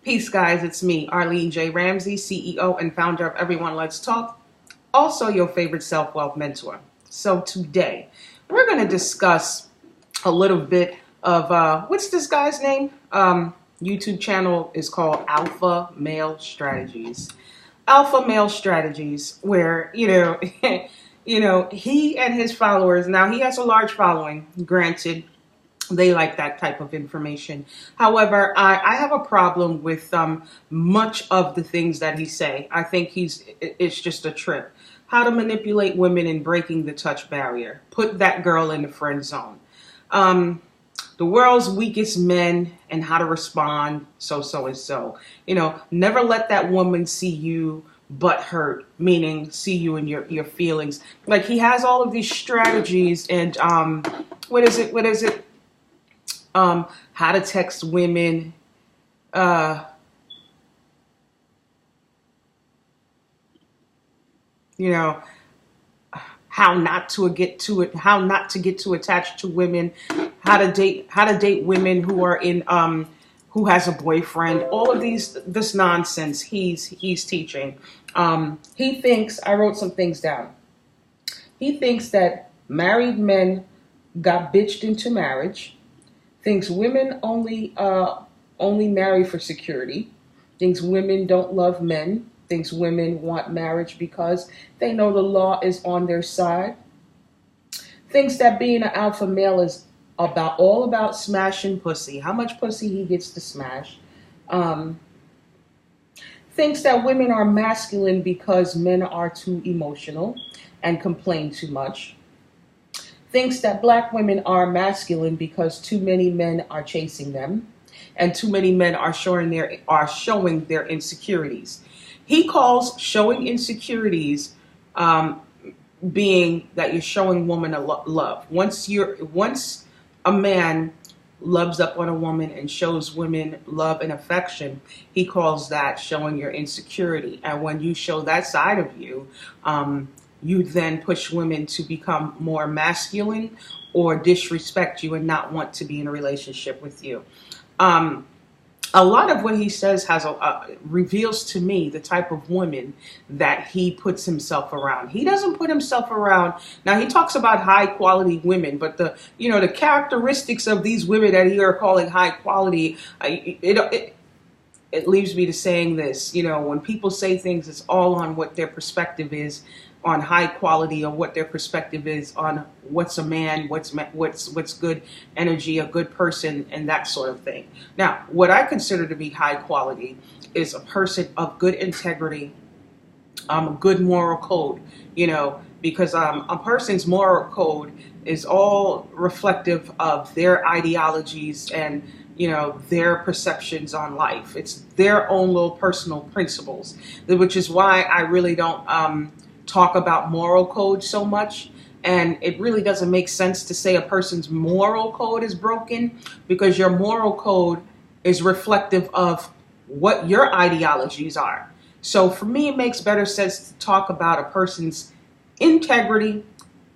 Peace, guys. It's me, Arlene J. Ramsey, CEO and founder of Everyone Let's Talk, also your favorite self-wealth mentor. So today, we're going to discuss a little bit of, what's this guy's name? YouTube channel is called Alpha Male Strategies. Alpha Male Strategies, where, he and his followers, now he has a large following, granted, they like that type of information. However, I have a problem with much of the things that he say. I think it's just a trip. How to manipulate women and breaking the touch barrier. Put that girl in the friend zone. The world's weakest men and how to respond. So and so. Never let that woman see you but hurt, meaning see you in your feelings. Like, he has all of these strategies and what is it? How to text women, how not to get too attached to women, how to date women who are in who has a boyfriend. All of this nonsense he's teaching. He thinks, I wrote some things down. He thinks that married men got bitched into marriage. Thinks women only marry for security. Thinks women don't love men. Thinks women want marriage because they know the law is on their side. Thinks that being an alpha male is all about smashing pussy. How much pussy he gets to smash. Thinks that women are masculine because men are too emotional and complain too much. Thinks that black women are masculine because too many men are chasing them and too many men are showing their insecurities. He calls showing insecurities being that you're showing woman a love. Once a man loves up on a woman and shows women love and affection, he calls that showing your insecurity. And when you show that side of you, you then push women to become more masculine or disrespect you and not want to be in a relationship with you. A lot of what he says reveals to me the type of woman that he puts himself around. He doesn't put himself around. Now, he talks about high quality women, but the characteristics of these women that he are calling high quality, it leaves me to saying this. When people say things, it's all on what their perspective is on high quality, or what their perspective is on what's a man, what's good energy, a good person, and that sort of thing. Now, what I consider to be high quality is a person of good integrity, good moral code, because a person's moral code is all reflective of their ideologies and their perceptions on life. It's their own little personal principles, which is why I really don't talk about moral code so much. And it really doesn't make sense to say a person's moral code is broken, because your moral code is reflective of what your ideologies are. So for me, it makes better sense to talk about a person's integrity,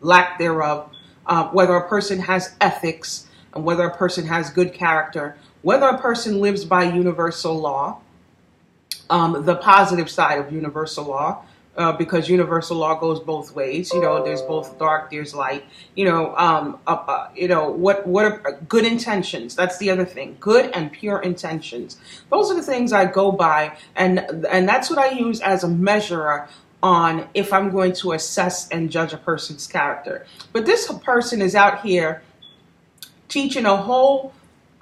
lack thereof, whether a person has ethics, and whether a person has good character, whether a person lives by universal law, the positive side of universal law, because universal law goes both ways. There's both dark, there's light. What are good intentions? That's the other thing. Good and pure intentions. Those are the things I go by, and that's what I use as a measure on if I'm going to assess and judge a person's character. But this person is out here teaching a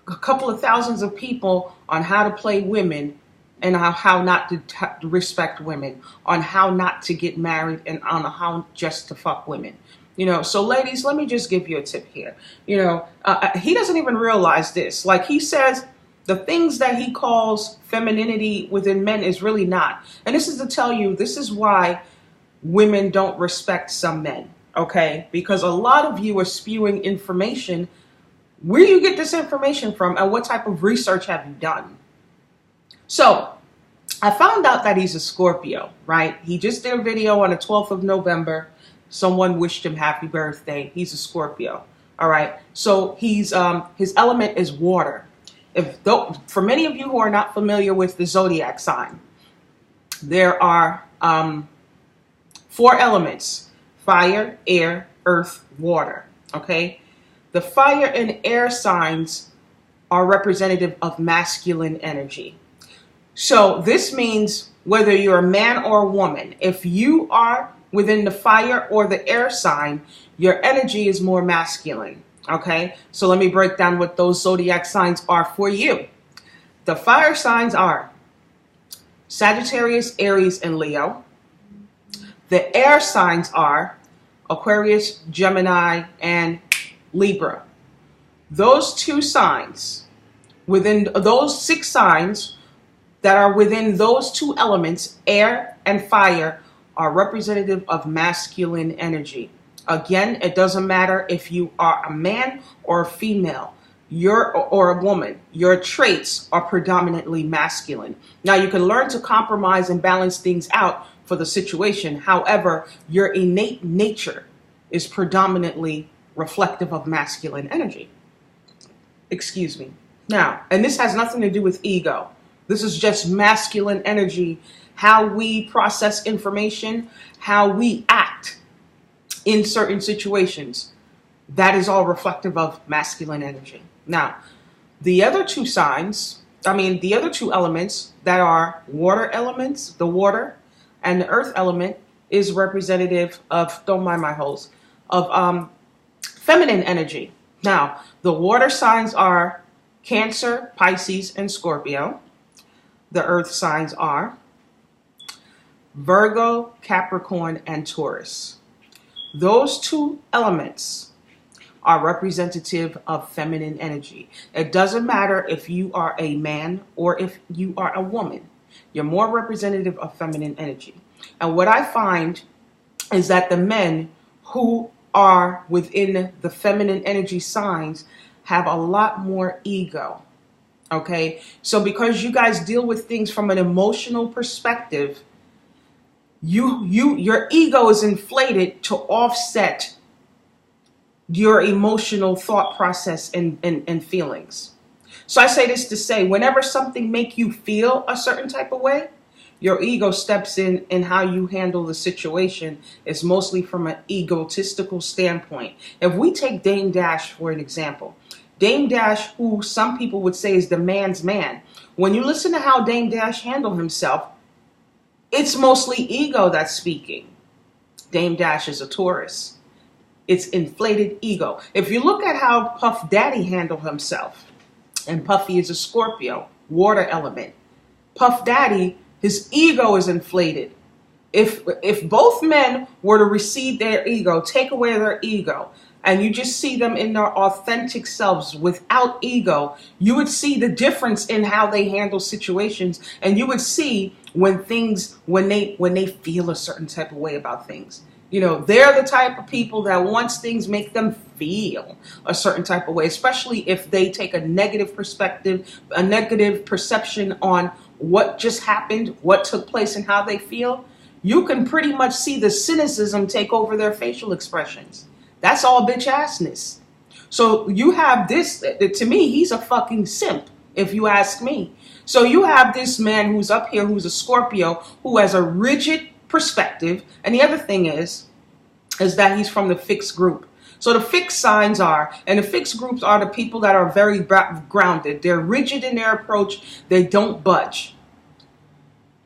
couple of thousands of people on how to play women, and how not to respect women, on how not to get married, and on how just to fuck women. So ladies, let me just give you a tip here. He doesn't even realize this. Like, he says the things that he calls femininity within men is really not. And this is to tell you, this is why women don't respect some men, okay? Because a lot of you are spewing information. Where do you get this information from, and what type of research have you done? So I found out that he's a Scorpio, right? He just did a video on the 12th of November. Someone wished him happy birthday. He's a Scorpio. All right. So his element is water. For many of you who are not familiar with the zodiac sign, there are 4 elements: fire, air, earth, water. Okay? The fire and air signs are representative of masculine energy. So this means whether you're a man or a woman, if you are within the fire or the air sign, your energy is more masculine. Okay? So let me break down what those zodiac signs are for you. The fire signs are Sagittarius, Aries, and Leo. The air signs are Aquarius, Gemini, and Libra. Those 2 signs, within those 6 signs that are within those 2 elements, air and fire, are representative of masculine energy. Again, it doesn't matter if you are a man or a female, or a woman. Your traits are predominantly masculine. Now, you can learn to compromise and balance things out for the situation. However, your innate nature is predominantly reflective of masculine energy. Excuse me. Now, and this has nothing to do with ego. This is just masculine energy, how we process information, how we act in certain situations. That is all reflective of masculine energy. Now, the other 2 elements that are water elements, the water, and the earth element is representative of, don't mind my holes, of feminine energy. Now, the water signs are Cancer, Pisces, and Scorpio. The earth signs are Virgo, Capricorn, and Taurus. Those 2 elements are representative of feminine energy. It doesn't matter if you are a man or if you are a woman. You're more representative of feminine energy. And what I find is that the men who are within the feminine energy signs have a lot more ego. Okay? So because you guys deal with things from an emotional perspective, your ego is inflated to offset your emotional thought process and feelings. So I say this to say, whenever something make you feel a certain type of way, your ego steps in how you handle the situation is mostly from an egotistical standpoint. If we take Dame Dash for an example, Dame Dash, who some people would say is the man's man, when you listen to how Dame Dash handled himself, it's mostly ego that's speaking. Dame Dash is a Taurus. It's inflated ego. If you look at how Puff Daddy handled himself, and Puffy is a Scorpio, water element. Puff Daddy, his ego is inflated. If both men were to recede their ego, take away their ego, and you just see them in their authentic selves without ego, you would see the difference in how they handle situations, and you would see when they feel a certain type of way about things. You know, they're the type of people that once things make them feel a certain type of way, especially if they take a negative perspective, a negative perception on what just happened, what took place, and how they feel, you can pretty much see the cynicism take over their facial expressions. That's all bitch assness. So you have this, to me, he's a fucking simp, if you ask me. So you have this man who's up here, who's a Scorpio, who has a rigid perspective. And the other thing is that he's from the fixed group. So the fixed signs are, and the fixed groups are the people that are very grounded. They're rigid in their approach. They don't budge.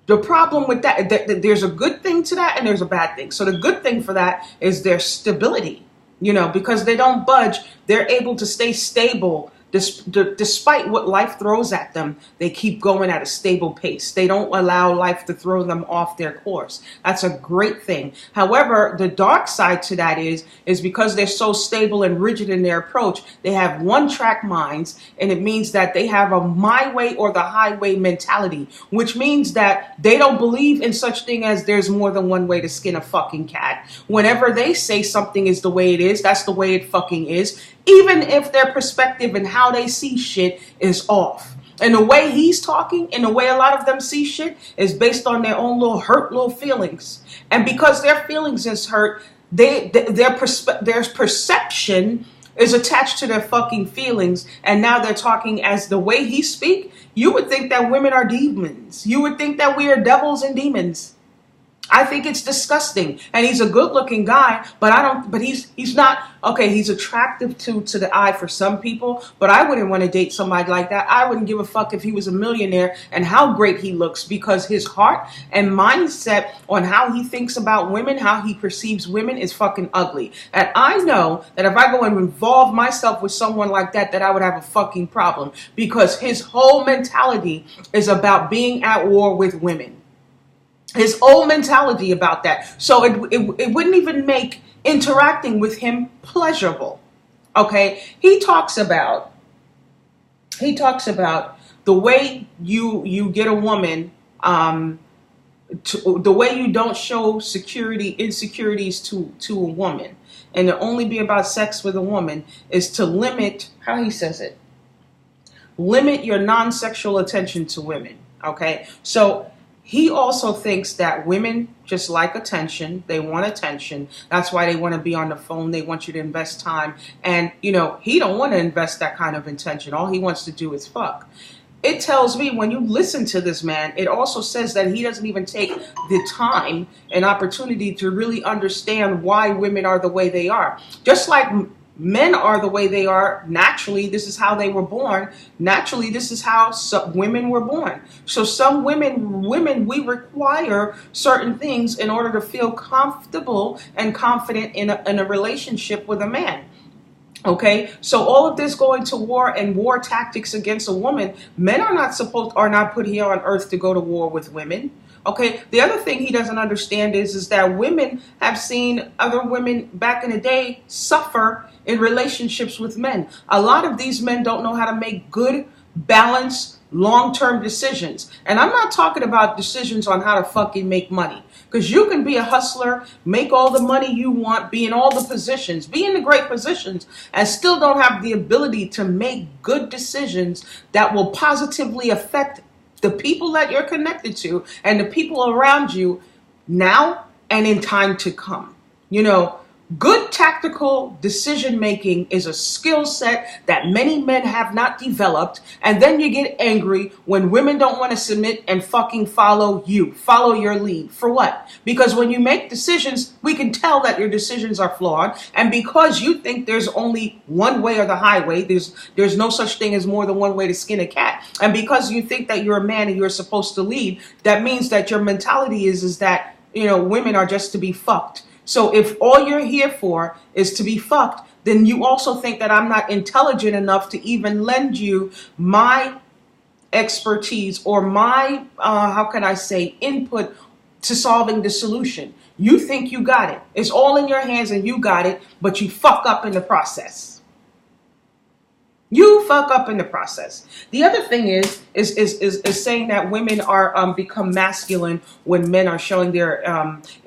The problem with that, there's a good thing to that and there's a bad thing. So the good thing for that is their stability, you know, because they don't budge. They're able to stay stable. Despite what life throws at them, they keep going at a stable pace. They don't allow life to throw them off their course. That's a great thing. However, the dark side to that is because they're so stable and rigid in their approach, they have one-track minds, and it means that they have a my way or the highway mentality, which means that they don't believe in such thing as there's more than one way to skin a fucking cat. Whenever they say something is the way it is, that's the way it fucking is. Even if their perspective and how they see shit is off. And the way he's talking and the way a lot of them see shit is based on their own little hurt little feelings. And because their feelings is hurt, their perception is attached to their fucking feelings, and now they're talking as the way he speak, you would think that women are demons. You would think that we are devils and demons. I think it's disgusting. And he's a good-looking guy, but he's not okay, he's attractive to the eye for some people, but I wouldn't want to date somebody like that. I wouldn't give a fuck if he was a millionaire and how great he looks, because his heart and mindset on how he thinks about women, how he perceives women is fucking ugly. And I know that if I go and involve myself with someone like that, that I would have a fucking problem, because his whole mentality is about being at war with women. His whole mentality about that. So it wouldn't even make interacting with him pleasurable. Okay? He talks about the way you get a woman, the way you don't show insecurities to a woman, and to only be about sex with a woman, is to limit, how he says it, limit your non-sexual attention to women. Okay? So he also thinks that women just like attention. They want attention. That's why they want to be on the phone. They want you to invest time. And, he don't want to invest that kind of attention. All he wants to do is fuck. It tells me, when you listen to this man, it also says that he doesn't even take the time and opportunity to really understand why women are the way they are. Just like men are the way they are naturally. This is how they were born. Naturally, this is how some women were born. So some women, we require certain things in order to feel comfortable and confident in a relationship with a man. Okay, so all of this going to war and war tactics against a woman, men are not put here on earth to go to war with women. Okay, the other thing he doesn't understand is that women have seen other women back in the day suffer in relationships with men. A lot of these men don't know how to make good, balanced, long-term decisions. And I'm not talking about decisions on how to fucking make money. Because you can be a hustler, make all the money you want, be in all the positions, be in the great positions, and still don't have the ability to make good decisions that will positively affect the people that you're connected to and the people around you now and in time to come. Good tactical decision making is a skill set that many men have not developed, and then you get angry when women don't want to submit and fucking follow your lead. For what? Because when you make decisions, we can tell that your decisions are flawed, and because you think there's only one way or the highway, there's no such thing as more than one way to skin a cat, and because you think that you're a man and you're supposed to lead, that means that your mentality is that women are just to be fucked. So if all you're here for is to be fucked, then you also think that I'm not intelligent enough to even lend you my expertise or my, input to solving the solution. You think you got it. It's all in your hands and you got it, but you fuck up in the process. You fuck up in the process. The other thing is saying that women are become masculine when men are showing their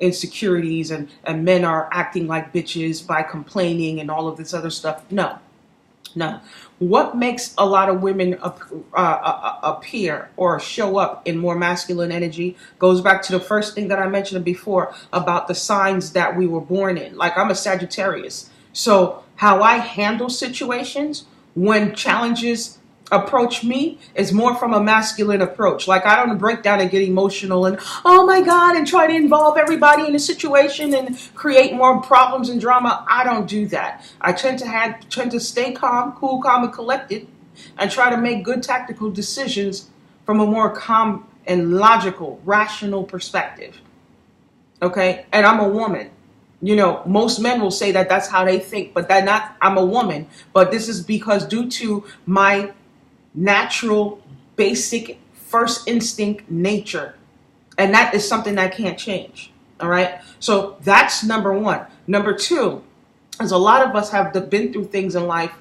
insecurities and men are acting like bitches by complaining and all of this other stuff. No. What makes a lot of women appear or show up in more masculine energy goes back to the first thing that I mentioned before about the signs that we were born in. Like, I'm a Sagittarius. So how I handle situations when challenges approach me is more from a masculine approach. Like, I don't break down and get emotional and, oh my God, and try to involve everybody in a situation and create more problems and drama. I don't do that. I tend to stay calm, cool, calm, and collected, and try to make good tactical decisions from a more calm and logical, rational perspective. Okay? And I'm a woman. Most men will say that that's how they think, but I'm a woman. But this is because due to my natural, basic, first instinct nature. And that is something that can't change. All right. So that's number one. Number two is a lot of us have been through things in life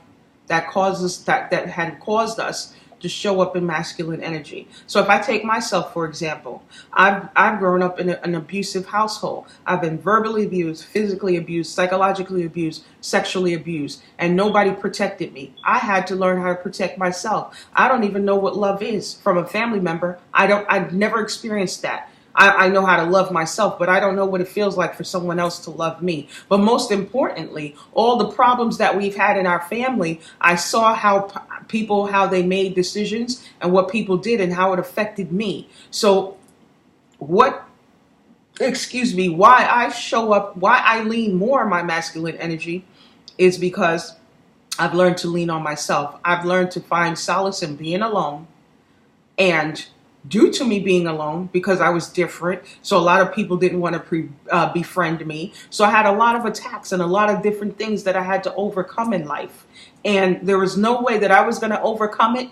that had caused us to show up in masculine energy. So if I take myself, for example, I've grown up in an abusive household. I've been verbally abused, physically abused, psychologically abused, sexually abused, and nobody protected me. I had to learn how to protect myself. I don't even know what love is from a family member. I've never experienced that. I know how to love myself, but I don't know what it feels like for someone else to love me. But most importantly, all the problems that we've had in our family, I saw how people, how they made decisions and what people did and how it affected me. So why I show up, why I lean more on my masculine energy is because I've learned to lean on myself. I've learned to find solace in being alone. And due to me being alone, because I was different, so a lot of people didn't want to befriend me. So I had a lot of attacks and a lot of different things that I had to overcome in life. And there was no way that I was going to overcome it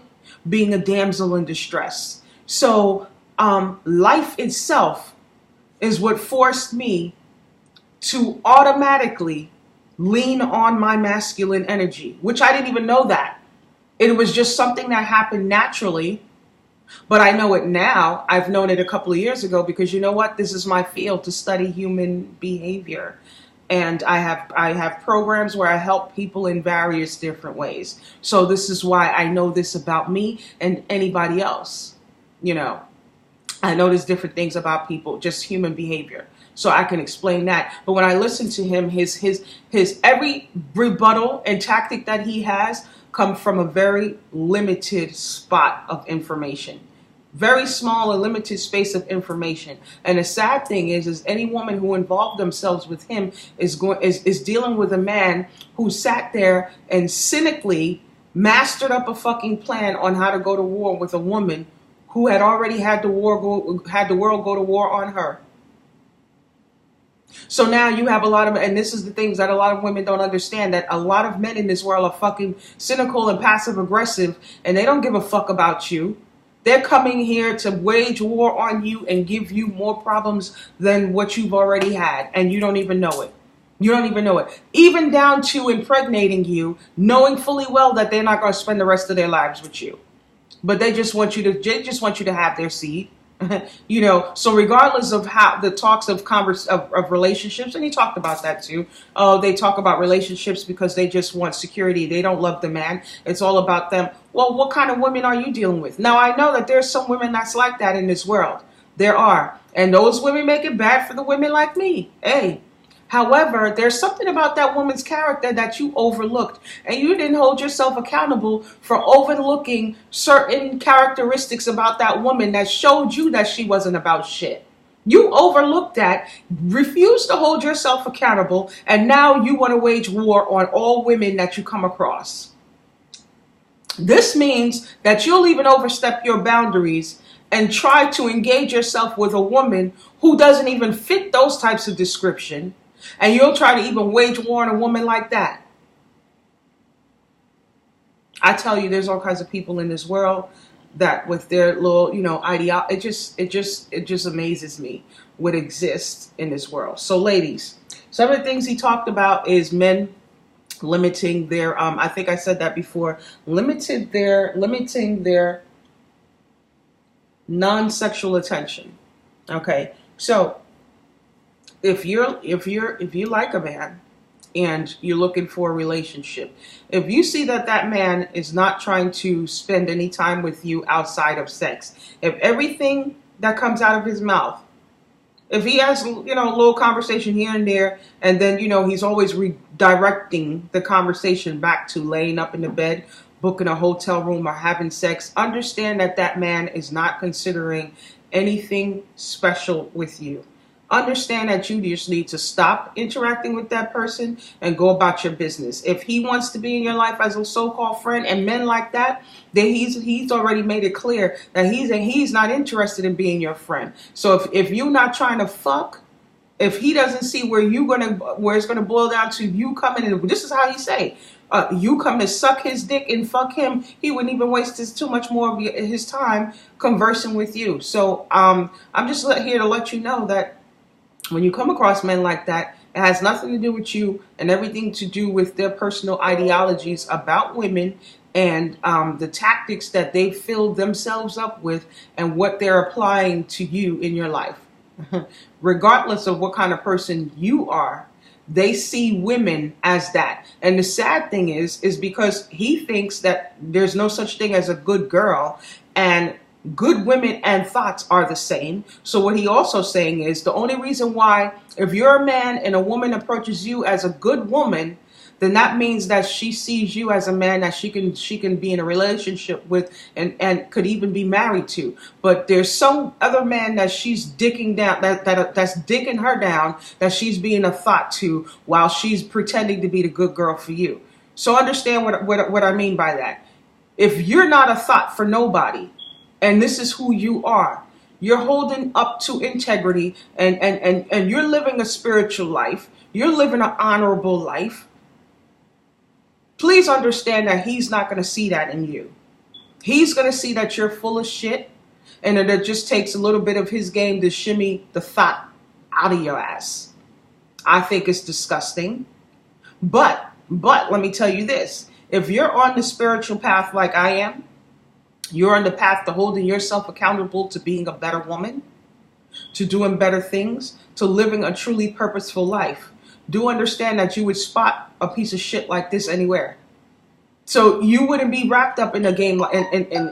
being a damsel in distress. So life itself is what forced me to automatically lean on my masculine energy, which I didn't even know that. It was just something that happened naturally, but I know it now. I've known it a couple of years ago because you know what? This is my field, to study human behavior. And I have programs where I help people in various different ways. So this is why I know this about me and anybody else. You know, I know there's different things about people, just human behavior. So I can explain that. But when I listen to him, his every rebuttal and tactic that he has come from a very limited spot of information. Very small and limited space of information. And the sad thing is any woman who involved themselves with him is dealing with a man who sat there and cynically mastered up a fucking plan on how to go to war with a woman who had already had the world go to war on her. So now you have a lot of, and this is the things that a lot of women don't understand, that a lot of men in this world are fucking cynical and passive aggressive, and they don't give a fuck about you. They're coming here to wage war on you and give you more problems than what you've already had, and you don't even know it. You don't even know it. Even down to impregnating you, knowing fully well that they're not going to spend the rest of their lives with you. But they just want you to have their seed. You know, so regardless of how the talks of relationships, and he talked about that too. Oh, they talk about relationships because they just want security. They don't love the man. It's all about them. Well, what kind of women are you dealing with? Now, I know that there's some women that's like that in this world. There are. And those women make it bad for the women like me. Hey. However, there's something about that woman's character that you overlooked, and you didn't hold yourself accountable for overlooking certain characteristics about that woman that showed you that she wasn't about shit. You overlooked that, refused to hold yourself accountable, and now you want to wage war on all women that you come across. This means that you'll even overstep your boundaries and try to engage yourself with a woman who doesn't even fit those types of description. And you'll try to even wage war on a woman like that. I tell you, there's all kinds of people in this world that with their little, ideology, it just amazes me what exists in this world. So ladies, some of the things he talked about is men limiting their, I think I said that before, limiting their non-sexual attention. Okay. So if you like a man and you're looking for a relationship, if you see that man is not trying to spend any time with you outside of sex, if everything that comes out of his mouth, if he has, a little conversation here and there, and then, he's always redirecting the conversation back to laying up in the bed, booking a hotel room, or having sex, understand that man is not considering anything special with you. Understand that you just need to stop interacting with that person and go about your business. If he wants to be in your life as a so-called friend, and men like that, then he's already made it clear that he's not interested in being your friend. So if you're not trying to fuck, if he doesn't see where it's gonna boil down to you coming in, this is how he say, you come to suck his dick and fuck him, he wouldn't even waste too much more of his time conversing with you. So I'm just here to let you know that when you come across men like that, it has nothing to do with you and everything to do with their personal ideologies about women and the tactics that they filled themselves up with and what they're applying to you in your life. Regardless of what kind of person you are, they see women as that. And the sad thing is because he thinks that there's no such thing as a good girl, and good women and thoughts are the same. So what he also saying is the only reason why, if you're a man and a woman approaches you as a good woman, then that means that she sees you as a man that she can be in a relationship with and could even be married to. But there's some other man that she's dicking down, that's dicking her down, that she's being a thought to while she's pretending to be the good girl for you. So understand what I mean by that. If you're not a thought for nobody, and this is who you are, you're holding up to integrity, and you're living a spiritual life, you're living an honorable life, please understand that he's not going to see that in you. He's going to see that you're full of shit, and that it just takes a little bit of his game to shimmy the thought out of your ass. I think it's disgusting. But let me tell you this. If you're on the spiritual path like I am, you're on the path to holding yourself accountable to being a better woman, to doing better things, to living a truly purposeful life. Do understand that you would spot a piece of shit like this anywhere. So you wouldn't be wrapped up in a game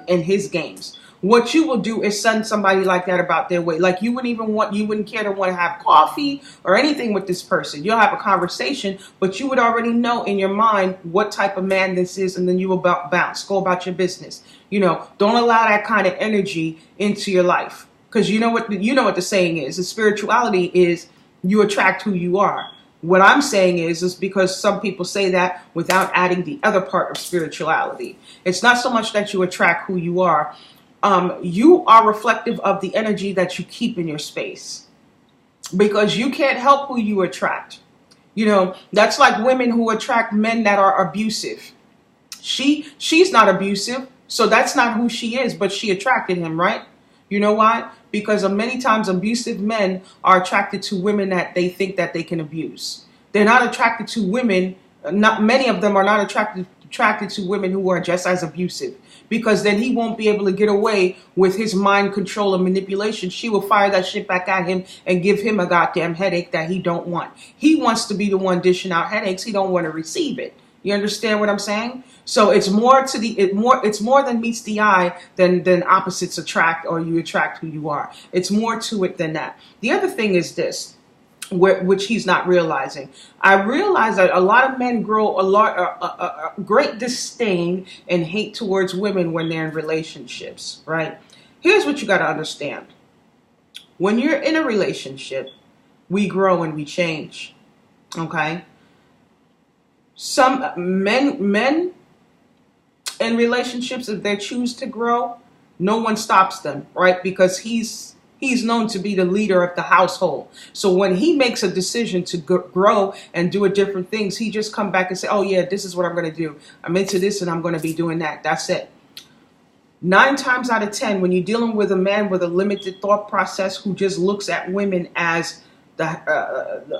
in his games. What you will do is send somebody like that about their way. Like you wouldn't care to want to have coffee or anything with this person. You'll have a conversation, but you would already know in your mind what type of man this is, and then you will bounce, go about your business. Don't allow that kind of energy into your life, because you know what the saying is. The spirituality is you attract who you are. What I'm saying is because some people say that without adding the other part of spirituality. It's not so much that you attract who you are. You are reflective of the energy that you keep in your space, because you can't help who you attract. That's like women who attract men that are abusive. She's not abusive, so that's not who she is, but she attracted him, right? You know why? Because many times abusive men are attracted to women that they think that they can abuse. They're not attracted to women. Not many of them are not attracted to women who are just as abusive, because then he won't be able to get away with his mind control and manipulation. She will fire that shit back at him and give him a goddamn headache that he don't want. He wants to be the one dishing out headaches. He don't want to receive it. You understand what I'm saying? So it's more than meets the eye than opposites attract, or you attract who you are. It's more to it than that. The other thing is this, which he's not realizing. I realize that a lot of men grow a great disdain and hate towards women when they're in relationships, right? Here's what you got to understand. When you're in a relationship, we grow and we change, okay? Some men in relationships, if they choose to grow, no one stops them, right? Because he's known to be the leader of the household. So when he makes a decision to grow and do different things, he just come back and say, oh yeah, this is what I'm going to do. I'm into this and I'm going to be doing that. That's it. 9 times out of 10, when you're dealing with a man with a limited thought process who just looks at women as the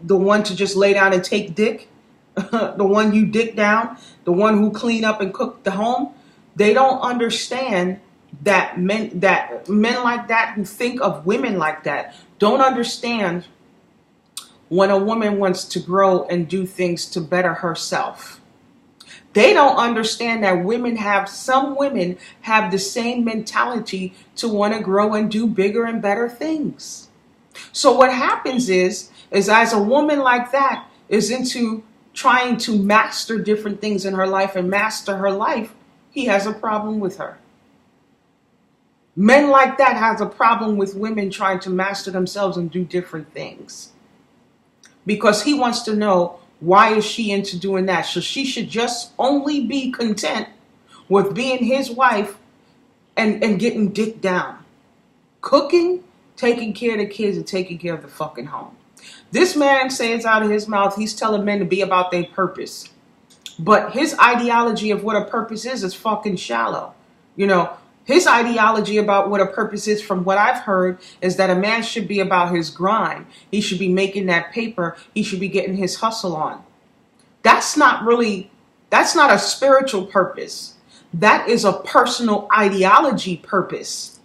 one to just lay down and take dick, the one you dick down, the one who clean up and cook the home, they don't understand that men like that, who think of women like that, don't understand when a woman wants to grow and do things to better herself. They don't understand that some women have the same mentality to want to grow and do bigger and better things. So what happens is as a woman like that is into trying to master different things in her life and master her life, he has a problem with her. Men like that has a problem with women trying to master themselves and do different things, because he wants to know, why is she into doing that? So she should just only be content with being his wife and getting dick down, cooking, taking care of the kids, and taking care of the fucking home. This man says out of his mouth, he's telling men to be about their purpose. But his ideology of what a purpose is fucking shallow. His ideology about what a purpose is, from what I've heard, is that a man should be about his grind. He should be making that paper. He should be getting his hustle on. That's not a spiritual purpose. That is a personal ideology purpose.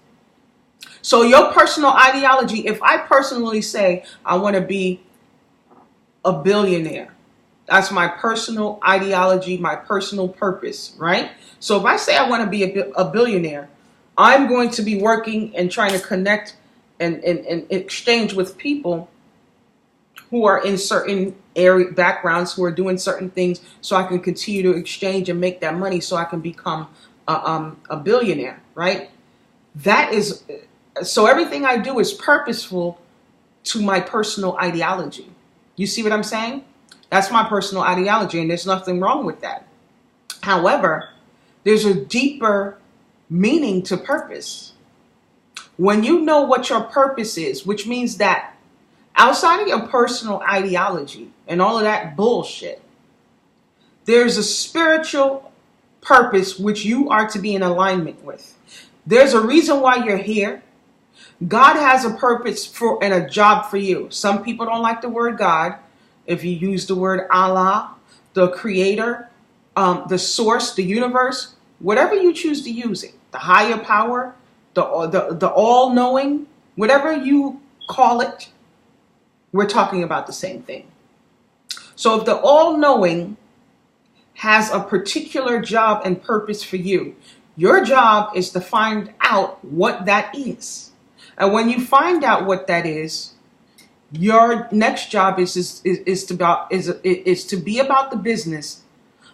So your personal ideology, if I personally say I want to be a billionaire, that's my personal ideology, my personal purpose, right? So if I say I want to be a billionaire, I'm going to be working and trying to connect and exchange with people who are in certain area backgrounds, who are doing certain things, so I can continue to exchange and make that money so I can become a billionaire, right? That is, so everything I do is purposeful to my personal ideology. You see what I'm saying? That's my personal ideology, and there's nothing wrong with that. However, there's a deeper meaning to purpose. When you know what your purpose is, which means that outside of your personal ideology and all of that bullshit, there's a spiritual purpose which you are to be in alignment with. There's a reason why you're here. God has a purpose for and a job for you. Some people don't like the word God. If you use the word Allah, the creator, the source, the universe, whatever you choose to use it, the higher power, the all-knowing, whatever you call it, we're talking about the same thing. So if the all-knowing has a particular job and purpose for you, your job is to find out what that is. And when you find out what that is, your next job is to be about the business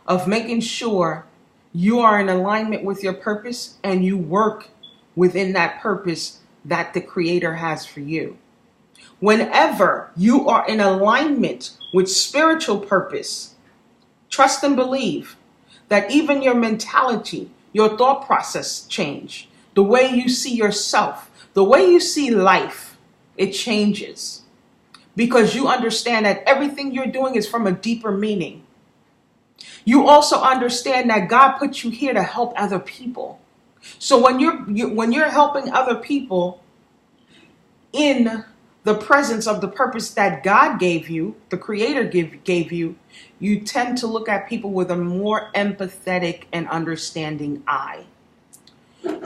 of making sure you are in alignment with your purpose and you work within that purpose that the Creator has for you. Whenever you are in alignment with spiritual purpose, trust and believe that even your mentality, your thought process change. The way you see yourself, the way you see life, it changes. Because you understand that everything you're doing is from a deeper meaning. You also understand that God put you here to help other people. So when you're helping other people in the presence of the purpose that God gave you, the Creator gave you, you tend to look at people with a more empathetic and understanding eye.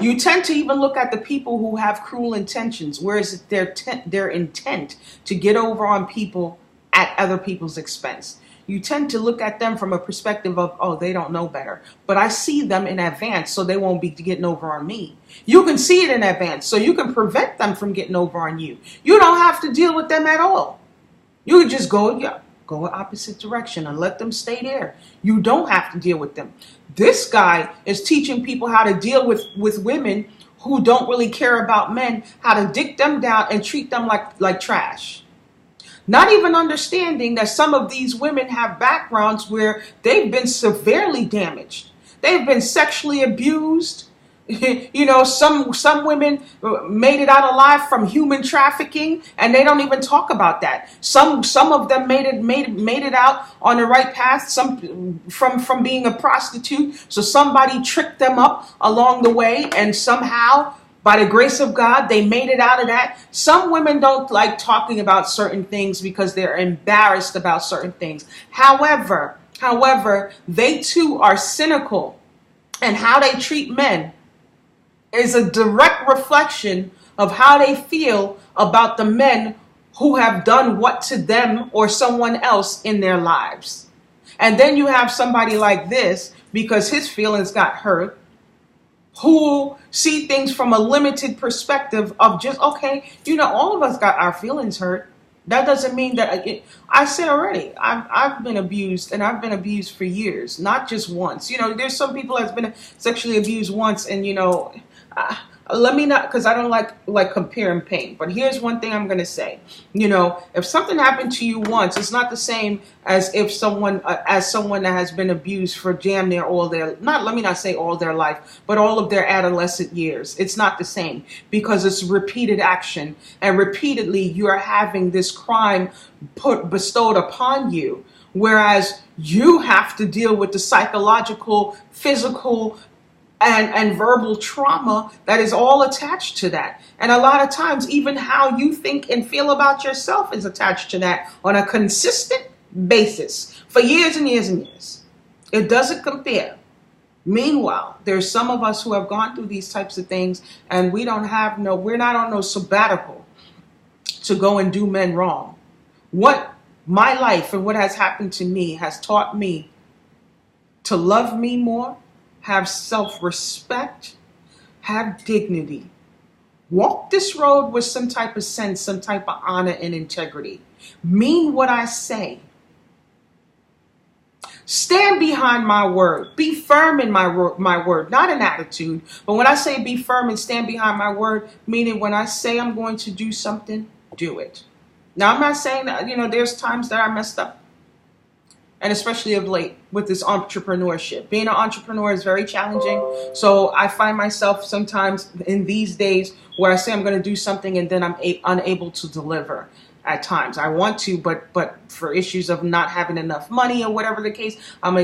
You tend to even look at the people who have cruel intentions, whereas their intent to get over on people at other people's expense. You tend to look at them from a perspective of, oh, they don't know better. But I see them in advance, so they won't be getting over on me. You can see it in advance, so you can prevent them from getting over on you. You don't have to deal with them at all. You can just go opposite direction and let them stay there. You don't have to deal with them. This guy is teaching people how to deal with women who don't really care about men, how to dick them down and treat them like trash. Not even understanding that some of these women have backgrounds where they've been severely damaged. They've been sexually abused. You know, some women made it out alive from human trafficking, and they don't even talk about that. Some of them made it out on the right path. Some from being a prostitute. So somebody tricked them up along the way, and somehow, by the grace of God, they made it out of that. Some women don't like talking about certain things because they're embarrassed about certain things. However, they too are cynical, and how they treat men is a direct reflection of how they feel about the men who have done what to them or someone else in their lives. And then you have somebody like this, because his feelings got hurt, who see things from a limited perspective of just, okay, you know, all of us got our feelings hurt. That doesn't mean that, I said already, I've been abused, and I've been abused for years, not just once. You know, there's some people that's been sexually abused once, and, you know, let me not, because I don't like comparing pain. But here's one thing I'm going to say. You know, if something happened to you once, it's not the same as if someone that has been abused for damn near let me not say all their life, but all of their adolescent years. It's not the same, because it's repeated action, and repeatedly you are having this crime bestowed upon you, whereas you have to deal with the psychological, physical, and verbal trauma that is all attached to that. And a lot of times, even how you think and feel about yourself is attached to that on a consistent basis for years and years and years. It doesn't compare. Meanwhile, there's some of us who have gone through these types of things, and we're not on no sabbatical to go and do men wrong. What my life and what has happened to me has taught me to love me more, have self-respect, have dignity, walk this road with some type of sense, some type of honor and integrity, mean what I say, stand behind my word, be firm in my word, not an attitude, but when I say be firm and stand behind my word, meaning when I say I'm going to do something, do it. Now, I'm not saying that, there's times that I messed up, and especially of late with this entrepreneurship. Being an entrepreneur is very challenging. So I find myself sometimes in these days where I say I'm going to do something and then I'm unable to deliver at times. I want to, but for issues of not having enough money or whatever the case, I'm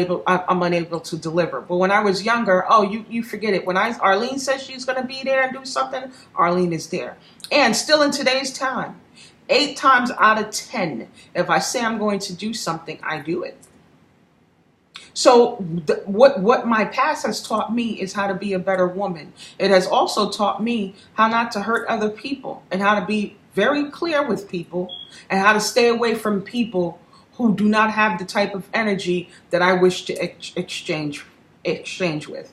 unable to deliver. But when I was younger, you forget it. When Arlene says she's going to be there and do something, Arlene is there. And still in today's time, 8 times out of 10, if I say I'm going to do something, I do it. So what my past has taught me is how to be a better woman. It has also taught me how not to hurt other people and how to be very clear with people and how to stay away from people who do not have the type of energy that I wish to exchange with.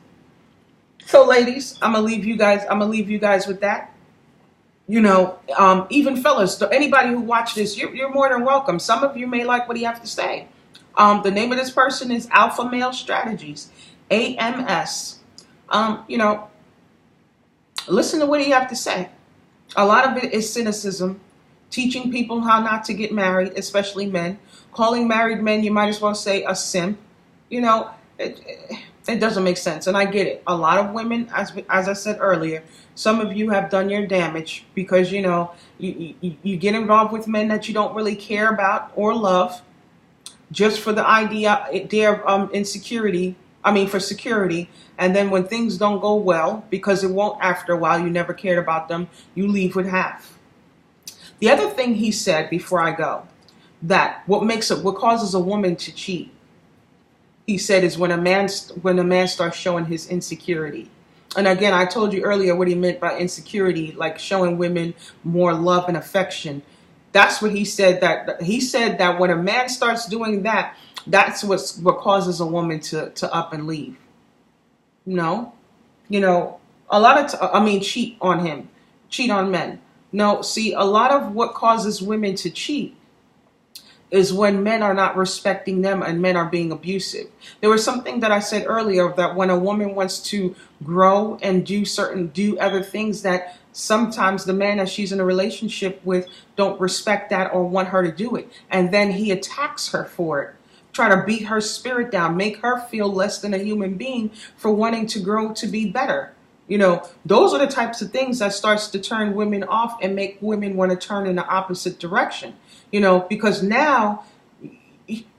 So ladies, I'm gonna leave you guys with that. Even fellas, anybody who watch this, you're more than welcome. Some of you may like what he has to say. The name of this person is Alpha Male Strategies, AMS. Listen to what he has to say. A lot of it is cynicism, teaching people how not to get married, especially men. Calling married men, you might as well say a simp. It doesn't make sense, and I get it. A lot of women, as I said earlier, some of you have done your damage because you get involved with men that you don't really care about or love, just for the idea of insecurity. For security. And then when things don't go well, because it won't after a while, you never cared about them, you leave with half. The other thing he said before I go, that what causes a woman to cheat, he said, is when a man starts showing his insecurity. And again, I told you earlier what he meant by insecurity, like showing women more love and affection. That's what he said. He said that when a man starts doing that, that's what causes a woman to up and leave. No, a lot of cheat on him, cheat on men. No, see, a lot of what causes women to cheat is when men are not respecting them and men are being abusive. There was something that I said earlier, that when a woman wants to grow and do other things, that sometimes the man that she's in a relationship with don't respect that or want her to do it. And then he attacks her for it, try to beat her spirit down, make her feel less than a human being for wanting to grow to be better. Those are the types of things that starts to turn women off and make women want to turn in the opposite direction. Because now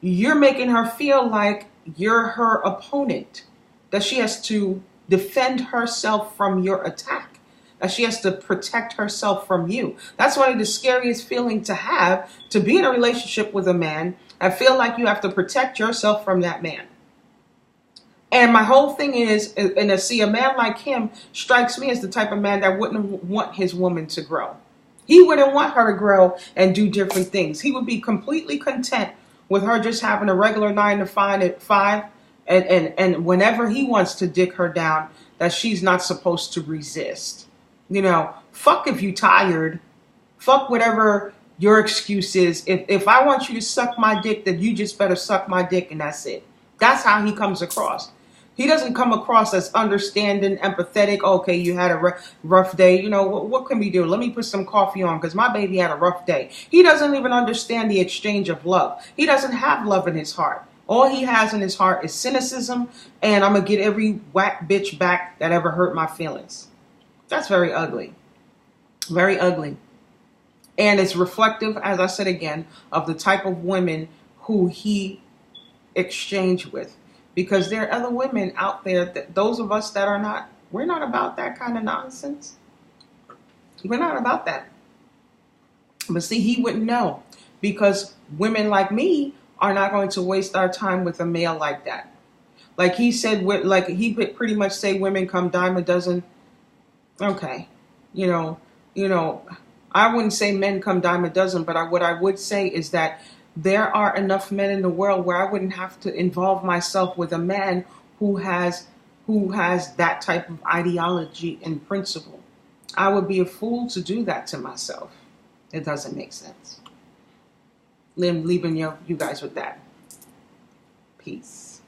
you're making her feel like you're her opponent, that she has to defend herself from your attack, that she has to protect herself from you. That's one of the scariest feelings to have, to be in a relationship with a man and feel like you have to protect yourself from that man. And my whole thing is, and to see a man like him strikes me as the type of man that wouldn't want his woman to grow. He wouldn't want her to grow and do different things. He would be completely content with her just having a regular 9 to 5 and whenever he wants to dick her down, that she's not supposed to resist. Fuck if you tired. Fuck whatever your excuse is. If I want you to suck my dick, then you just better suck my dick and that's it. That's how he comes across. He doesn't come across as understanding, empathetic. Okay, you had a rough day. What can we do? Let me put some coffee on because my baby had a rough day. He doesn't even understand the exchange of love. He doesn't have love in his heart. All he has in his heart is cynicism, and I'm going to get every whack bitch back that ever hurt my feelings. That's very ugly. Very ugly. And it's reflective, as I said again, of the type of women who he exchanged with. Because there are other women out there, those of us that are not, we're not about that kind of nonsense. We're not about that. But see, he wouldn't know, because women like me are not going to waste our time with a male like that. Like he said, he would pretty much say women come dime a dozen. Okay. I wouldn't say men come dime a dozen, but what I would say is that there are enough men in the world where I wouldn't have to involve myself with a man who has who has that type of ideology and principle. I would be a fool to do that to myself. It doesn't make sense. I'm leaving you guys with that. Peace.